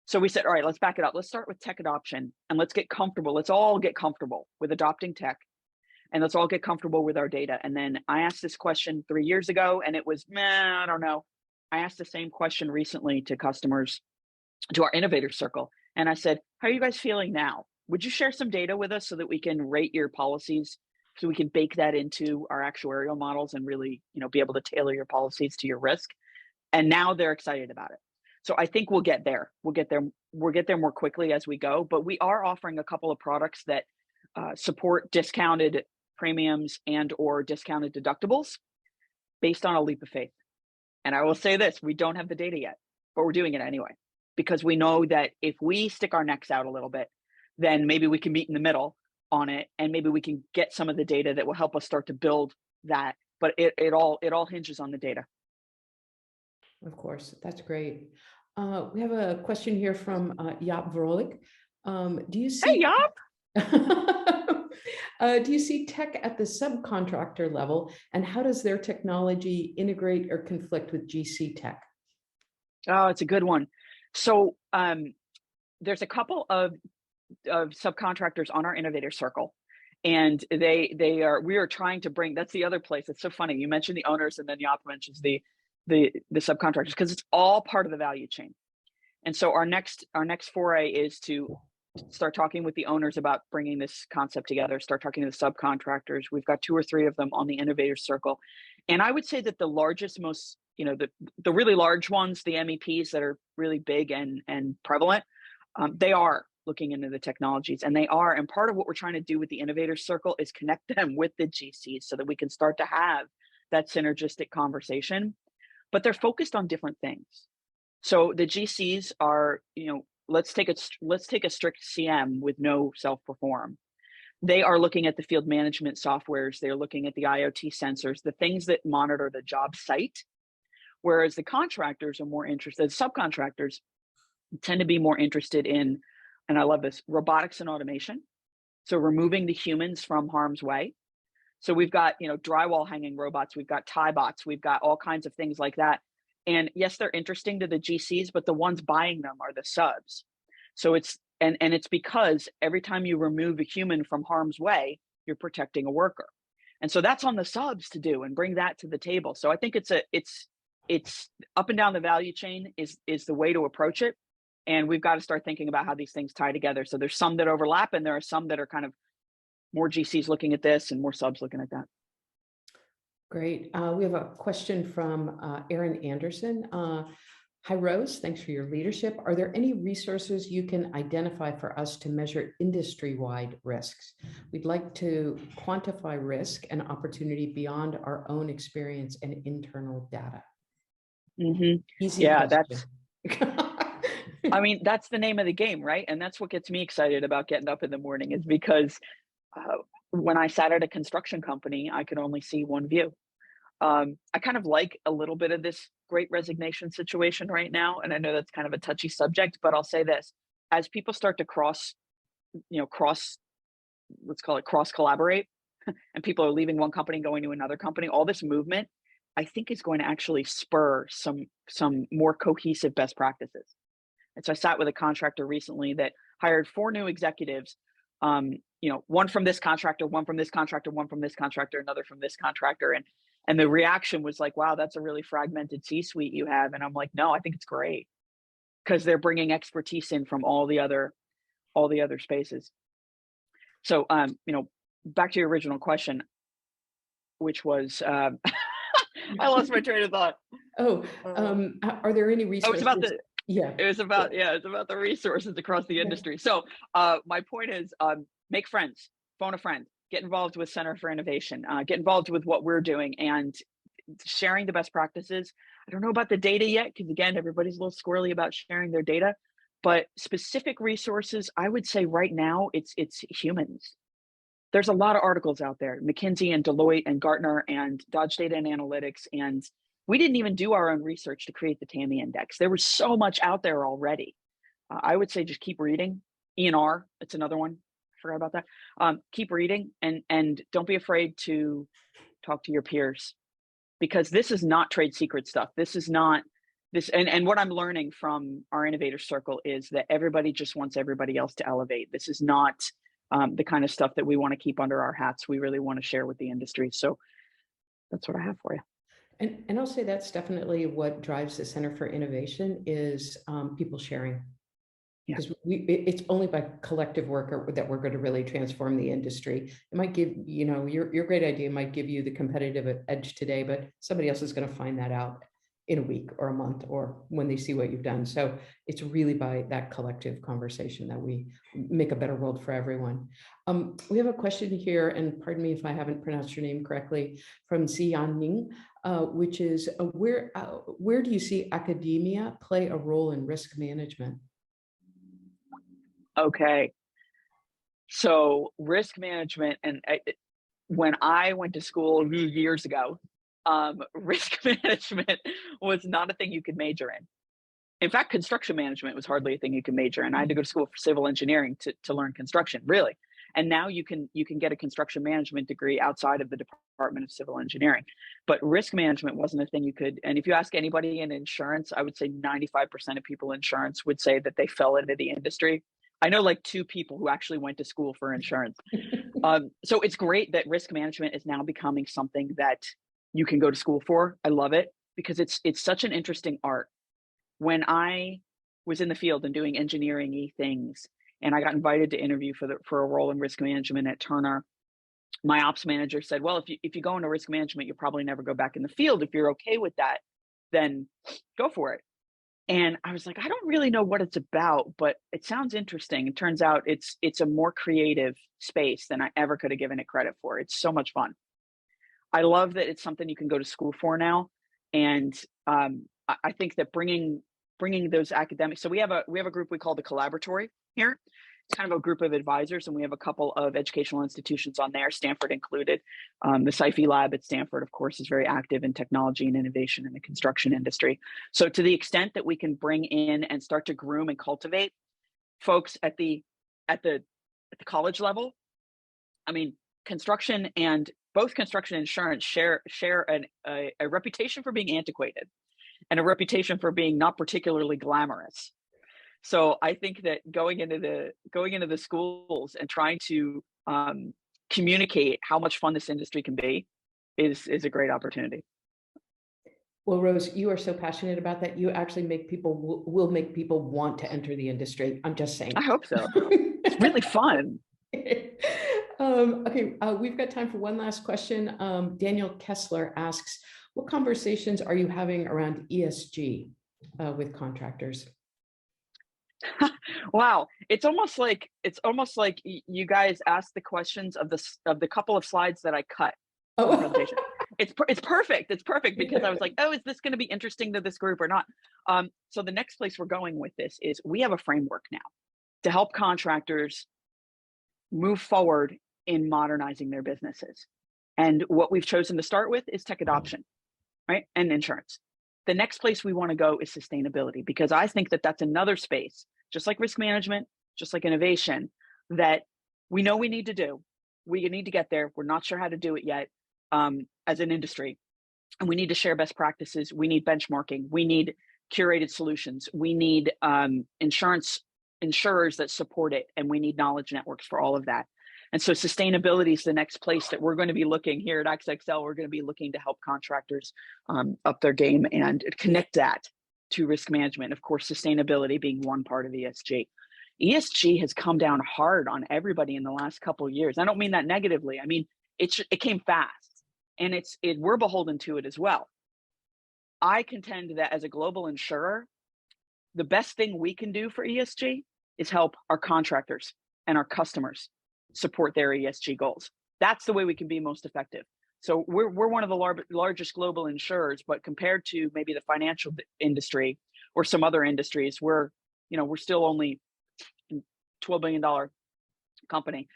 So we said, all right, let's back it up. Let's start with tech adoption and let's get comfortable. Let's all get comfortable with adopting tech. And let's all get comfortable with our data. And then I asked this question 3 years ago and it was, I don't know. I asked the same question recently to customers, to our innovator circle. And I said, how are you guys feeling now? Would you share some data with us so that we can rate your policies, so we can bake that into our actuarial models and really, be able to tailor your policies to your risk? And now they're excited about it. So I think we'll get there. We'll get there more quickly as we go. But we are offering a couple of products that support discounted premiums and/or discounted deductibles based on a leap of faith. And I will say this, we don't have the data yet, but we're doing it anyway, because we know that if we stick our necks out a little bit, then maybe we can meet in the middle on it, and maybe we can get some of the data that will help us start to build that. But it all hinges on the data. Of course, that's great. We have a question here from Jaap Vrolijk. Do you Hey, see Yop. do you see tech at the subcontractor level, and how does their technology integrate or conflict with GC tech? Oh, it's a good one. So there's a couple of subcontractors on our innovator circle, and we are trying to bring. That's the other place. It's so funny. You mentioned the owners, and then Yop mentions the subcontractors, because it's all part of the value chain. And so our next foray is to start talking with the owners about bringing this concept together, start talking to the subcontractors. We've got 2 or 3 of them on the innovator circle. And I would say that the largest, most, the really large ones, the MEPs that are really big and prevalent, they are looking into the technologies, and and part of what we're trying to do with the innovator circle is connect them with the GCs so that we can start to have that synergistic conversation. But they're focused on different things. So the GCs are, let's take a strict CM with no self-perform. They are looking at the field management softwares. They're looking at the IoT sensors, the things that monitor the job site. Whereas the contractors are more interested, subcontractors tend to be more interested in, and I love this, robotics and automation. So removing the humans from harm's way. So we've got, drywall hanging robots, we've got tie bots, we've got all kinds of things like that. And yes, they're interesting to the GCs, but the ones buying them are the subs. So it's because every time you remove a human from harm's way, you're protecting a worker. And so that's on the subs to do and bring that to the table. So I think it's up and down the value chain is the way to approach it. And we've got to start thinking about how these things tie together. So there's some that overlap, and there are some that are kind of more GCs looking at this and more subs looking at that. Great. We have a question from Erin Anderson. Hi, Rose. Thanks for your leadership. Are there any resources you can identify for us to measure industry-wide risks? We'd like to quantify risk and opportunity beyond our own experience and internal data. Mm-hmm. Easy Yeah, question. I mean, that's the name of the game, right? And that's what gets me excited about getting up in the morning, is because when I sat at a construction company, I could only see one view. I kind of like a little bit of this great resignation situation right now. And I know that's kind of a touchy subject, but I'll say this: as people start to let's call it cross collaborate, and people are leaving one company, going to another company, all this movement, I think is going to actually spur some more cohesive best practices. And so I sat with a contractor recently that hired 4 new executives, one from this contractor, one from this contractor, one from this contractor, another from this contractor. And the reaction was like, wow, that's a really fragmented C-suite you have. And I'm like, no, I think it's great, because they're bringing expertise in from all the other spaces. So, back to your original question, which was, I lost my train of thought. Are there any resources? It's about it's about the resources across the industry. So my point is, make friends, phone a friend, get involved with Center for Innovation, get involved with what we're doing and sharing the best practices. I don't know about the data yet, because again, everybody's a little squirrely about sharing their data, but specific resources, I would say right now, it's humans. There's a lot of articles out there, McKinsey and Deloitte and Gartner and Dodge Data and Analytics, and we didn't even do our own research to create the TAMI index. There was so much out there already. I would say just keep reading. ENR, it's another one. I forgot about that. Keep reading, and don't be afraid to talk to your peers, because this is not trade secret stuff. This is not this. And what I'm learning from our innovator circle is that everybody just wants everybody else to elevate. This is not the kind of stuff that we want to keep under our hats. We really want to share with the industry. So that's what I have for you. And I'll say that's definitely what drives the Center for Innovation is people sharing. Yeah. Because it's only by collective work that we're going to really transform the industry. It might give, your great idea might give you the competitive edge today, but somebody else is going to find that out in a week or a month or when they see what you've done. So it's really by that collective conversation that we make a better world for everyone. We have a question here, and pardon me if I haven't pronounced your name correctly, from Xian Ning, which is where do you see academia play a role in risk management? Okay. So risk management, and when I went to school years ago, risk management was not a thing you could major in. In fact, construction management was hardly a thing you could major in. I had to go to school for civil engineering to learn construction, really. And now you can get a construction management degree outside of the Department of Civil Engineering. But risk management wasn't a thing you could. And if you ask anybody in insurance, I would say 95% of people in insurance would say that they fell into the industry. I know like two people who actually went to school for insurance. So it's great that risk management is now becoming something that you can go to school for. I love it because it's such an interesting art. When I was in the field and doing engineering-y things, and I got invited to interview for a role in risk management at Turner, my ops manager said, "Well, if you go into risk management, you'll probably never go back in the field. If you're okay with that, then go for it." And I was like, "I don't really know what it's about, but it sounds interesting." It turns out it's a more creative space than I ever could have given it credit for. It's so much fun. I love that it's something you can go to school for now, and I think that bringing those academics. So we have a group we call the Collaboratory here. It's kind of a group of advisors, and we have a couple of educational institutions on there, Stanford included. The SciFi Lab at Stanford, of course, is very active in technology and innovation in the construction industry. So to the extent that we can bring in and start to groom and cultivate folks at the college level, I mean, construction and both construction and insurance share a reputation for being antiquated and a reputation for being not particularly glamorous. So I think that going into the schools and trying to communicate how much fun this industry can be is a great opportunity. Well, Rose, you are so passionate about that. You actually will make people want to enter the industry. I'm just saying. I hope so. It's really fun. Okay, we've got time for one last question. Daniel Kessler asks, what conversations are you having around ESG with contractors? Wow, it's almost like you guys asked the questions of the couple of slides that I cut from the presentation. It's perfect. It's perfect because I was like, oh, is this going to be interesting to this group or not? So the next place we're going with this is we have a framework now to help contractors move forward in modernizing their businesses. And what we've chosen to start with is tech adoption, right? And insurance. The next place we want to go is sustainability, because I think that that's another space, just like risk management, just like innovation, that we know we need to do. We need to get there. We're not sure how to do it yet as an industry. And we need to share best practices. We need benchmarking. We need curated solutions. We need insurers that support it. And we need knowledge networks for all of that. And so sustainability is the next place that we're going to be looking here at AXA XL. We're going to be looking to help contractors up their game and connect that to risk management. Of course, sustainability being one part of ESG. ESG has come down hard on everybody in the last couple of years. I don't mean that negatively. I mean, it came fast, and we're beholden to it as well. I contend that as a global insurer, the best thing we can do for ESG is help our contractors and our customers support their ESG goals. That's the way we can be most effective. So we're one of the largest global insurers, but compared to maybe the financial industry or some other industries, we're still only $12 billion company.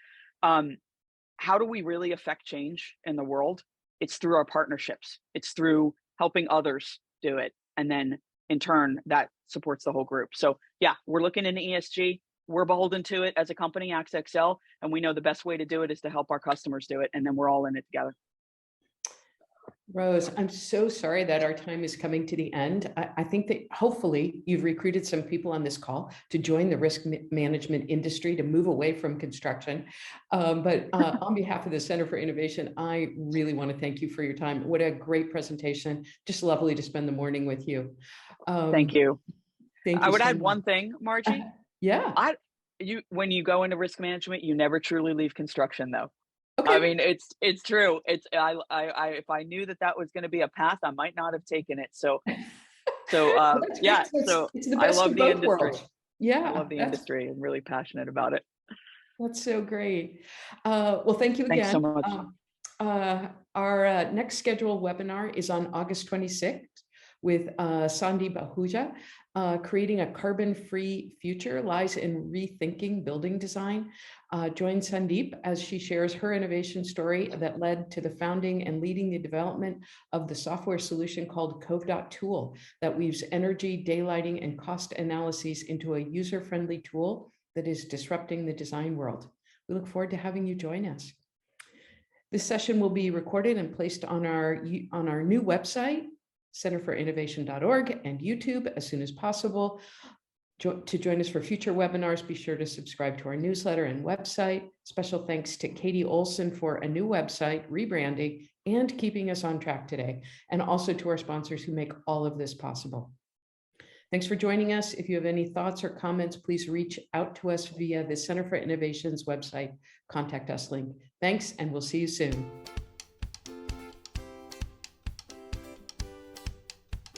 How do we really affect change in the world? It's through our partnerships. It's through helping others do it. And then in turn, that supports the whole group. So yeah, we're looking into ESG. We're beholden to it as a company, AXA XL, and we know the best way to do it is to help our customers do it. And then we're all in it together. Rose, I'm so sorry that our time is coming to the end. I think that hopefully you've recruited some people on this call to join the risk management industry, to move away from construction. But on behalf of the Center for Innovation, I really want to thank you for your time. What a great presentation. Just lovely to spend the morning with you. Thank you. Thank you. I would add one thing, Margie. Yeah. When you go into risk management, you never truly leave construction, though. Okay. I mean, it's true. If I knew that was going to be a path, I might not have taken it. So yeah. So I love the industry. Yeah, I love the industry. I'm really passionate about it. That's so great. Well, thank you again. Thanks so much. Our next scheduled webinar is on August 26th. with Sandeep Ahuja. Creating a carbon-free future lies in rethinking building design. Join Sandeep as she shares her innovation story that led to the founding and leading the development of the software solution called Cove.tool that weaves energy, daylighting, and cost analyses into a user-friendly tool that is disrupting the design world. We look forward to having you join us. This session will be recorded and placed on our new website, centerforinnovation.org, and YouTube as soon as possible. To join us for future webinars, be sure to subscribe to our newsletter and website. Special thanks to Katie Olson for a new website, rebranding, and keeping us on track today, and also to our sponsors who make all of this possible. Thanks for joining us. If you have any thoughts or comments, please reach out to us via the Center for Innovation's website, Contact Us link. Thanks, and we'll see you soon.